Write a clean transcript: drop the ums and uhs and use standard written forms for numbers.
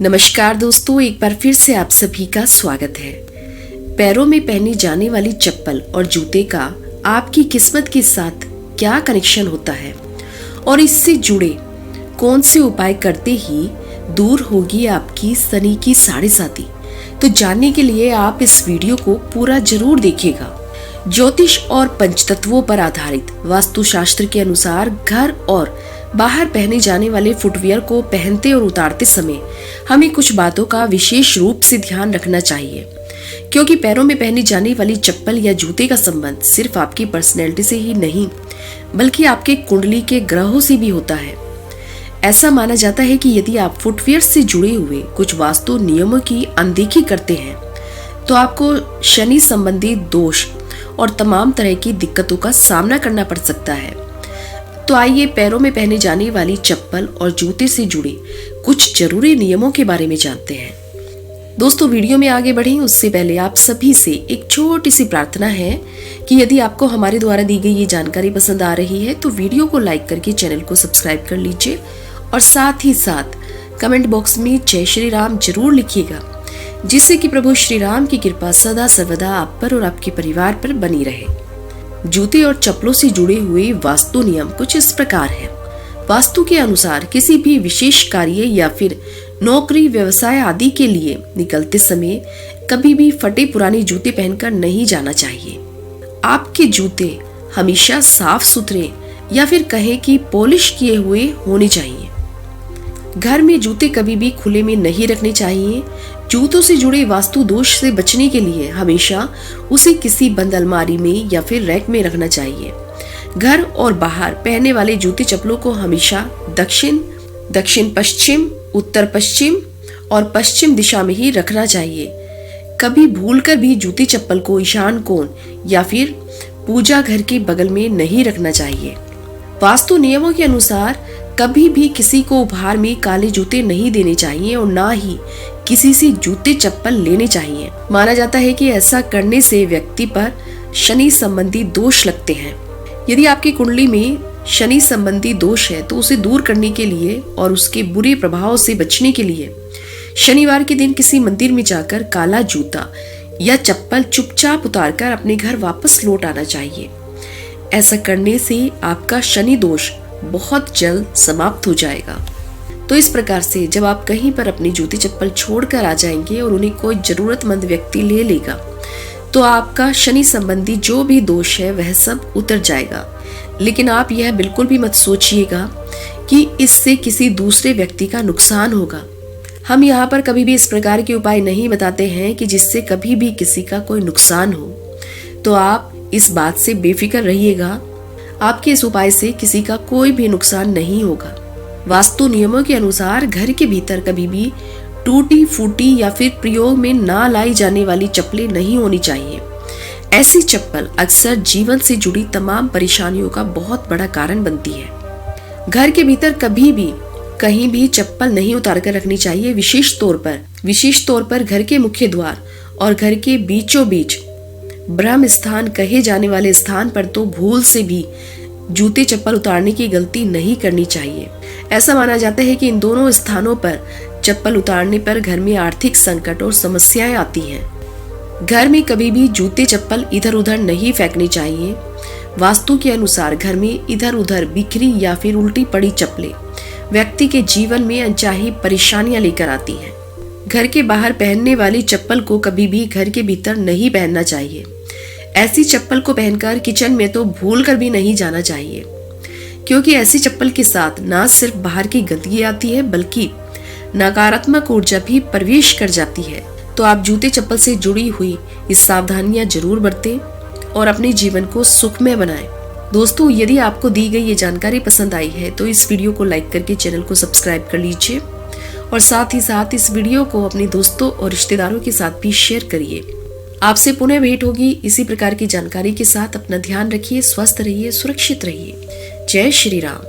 नमस्कार दोस्तों, एक बार फिर से आप सभी का स्वागत है। पैरों में पहनी जाने वाली चप्पल और जूते का आपकी किस्मत के साथ क्या कनेक्शन होता है और इससे जुड़े कौन से उपाय करते ही दूर होगी आपकी शनि की साढ़ेसाती, तो जानने के लिए आप इस वीडियो को पूरा जरूर देखिएगा। ज्योतिष और पंचतत्वों पर आधारित वास्तुशास्त्र के अनुसार घर और बाहर पहने जाने वाले फुटवियर को पहनते और उतारते समय हमें कुछ बातों का विशेष रूप से ध्यान रखना चाहिए, क्योंकि पैरों में पहनी जाने वाली चप्पल या जूते का संबंध सिर्फ आपकी पर्सनैलिटी से ही नहीं बल्कि आपके कुंडली के ग्रहों से भी होता है। ऐसा माना जाता है कि यदि आप फुटवियर से जुड़े हुए कुछ वास्तु नियमों की अनदेखी करते हैं तो आपको शनि संबंधी दोष और तमाम तरह की दिक्कतों का सामना करना पड़ सकता है। तो आइए पैरों में पहने जाने वाली चप्पल और जूते से जुड़े कुछ जरूरी नियमों के बारे में जानते हैं। दोस्तों, वीडियो में आगे बढ़ें उससे पहले आप सभी से एक छोटी सी प्रार्थना है कि यदि आपको हमारे द्वारा दी गई ये जानकारी पसंद आ रही है तो वीडियो को लाइक करके चैनल को सब्सक्राइब कर लीजिए और साथ ही साथ कमेंट बॉक्स में जय श्री राम जरूर लिखिएगा, जिससे कि प्रभु श्री राम की कृपा सदा सर्वदा आप पर और आपके परिवार पर बनी रहे। जूते और चप्पलों से जुड़े हुए वास्तु नियम कुछ इस प्रकार हैं। वास्तु के अनुसार किसी भी विशेष कार्य या फिर नौकरी, व्यवसाय आदि के लिए निकलते समय कभी भी फटे पुराने जूते पहनकर नहीं जाना चाहिए। आपके जूते हमेशा साफ सुथरे या फिर कहें कि पॉलिश किए हुए होने चाहिए। घर में जूते कभी भी खुले में नहीं रखने चाहिए। जूतों से जुड़े वास्तु दोष से बचने के लिए हमेशा उसे किसी बंद अलमारी में या फिर रैक में रखना चाहिए। घर और बाहर पहनने वाले जूते चप्पलों को हमेशा दक्षिण, दक्षिण पश्चिम, उत्तर पश्चिम और पश्चिम दिशा में ही रखना चाहिए। कभी भूलकर भी जूते चप्पल को ईशान कोण या फिर पूजा घर के बगल में नहीं रखना चाहिए। वास्तु नियमों के अनुसार कभी भी किसी को उपहार में काले जूते नहीं देने चाहिए और ना ही किसी से जूते चप्पल लेने चाहिए। माना जाता है कि ऐसा करने से व्यक्ति पर शनि संबंधी दोष लगते हैं। यदि आपकी कुंडली में शनि संबंधी दोष है तो उसे दूर करने के लिए और उसके बुरे प्रभाव से बचने के लिए शनिवार के दिन किसी मंदिर में जाकर काला जूता या चप्पल चुपचाप उतारकर अपने घर वापस लौट आना चाहिए। ऐसा करने से आपका शनि दोष बहुत जल्द समाप्त हो जाएगा। तो इस प्रकार से जब आप कहीं पर अपनी जूती चप्पल छोड़कर आ जाएंगे और उन्हें कोई जरूरतमंद व्यक्ति ले लेगा तो आपका शनि संबंधी जो भी दोष है वह सब उतर जाएगा। लेकिन आप यह बिल्कुल भी मत सोचिएगा कि इससे किसी दूसरे व्यक्ति का नुकसान होगा। हम यहाँ पर कभी भी इस प्रकार के उपाय नहीं बताते हैं कि जिससे कभी भी किसी का कोई नुकसान हो। तो आप इस बात से बेफिक्र रहिएगा, आपके इस उपाय से किसी का कोई भी नुकसान नहीं होगा। वास्तु नियमों के अनुसार घर के भीतर कभी भी टूटी फूटी या फिर प्रयोग में ना लाई जाने वाली चप्पलें नहीं होनी चाहिए। ऐसी चप्पल अक्सर जीवन से जुड़ी तमाम परेशानियों का बहुत बड़ा कारण बनती है। घर के भीतर कभी भी कहीं भी चप्पल नहीं उतार कर रखनी चाहिए। विशेष तौर पर घर के मुख्य द्वार और घर के बीचों बीच ब्रह्म स्थान कहे जाने वाले स्थान पर तो भूल से भी जूते चप्पल उतारने की गलती नहीं करनी चाहिए। ऐसा माना जाता है कि इन दोनों स्थानों पर चप्पल उतारने पर घर में आर्थिक संकट और समस्याएं आती हैं। घर में कभी भी जूते चप्पल इधर उधर नहीं फेंकने चाहिए। वास्तु के अनुसार घर में इधर उधर बिखरी या फिर उल्टी पड़ी चप्पलें व्यक्ति के जीवन में अनचाही परेशानियां लेकर आती हैं। घर के बाहर पहनने वाली चप्पल को कभी भी घर के भीतर नहीं पहनना चाहिए। ऐसी चप्पल को पहनकर किचन में तो भूल कर भी नहीं जाना चाहिए, क्योंकि ऐसी चप्पल के साथ न सिर्फ बाहर की गंदगी आती है बल्कि नकारात्मक ऊर्जा भी प्रवेश कर जाती है। तो आप जूते चप्पल से जुड़ी हुई इस सावधानियां जरूर बरतें और अपने जीवन को सुखमय बनाएं। दोस्तों, यदि आपको दी गई ये जानकारी पसंद आई है तो इस वीडियो को लाइक करके चैनल को सब्सक्राइब कर लीजिए और साथ ही साथ इस वीडियो को अपने दोस्तों और रिश्तेदारों के साथ भी शेयर करिए। आपसे पुनः भेंट होगी इसी प्रकार की जानकारी के साथ। अपना ध्यान रखिए, स्वस्थ रहिए, सुरक्षित रहिए। जय श्री राम।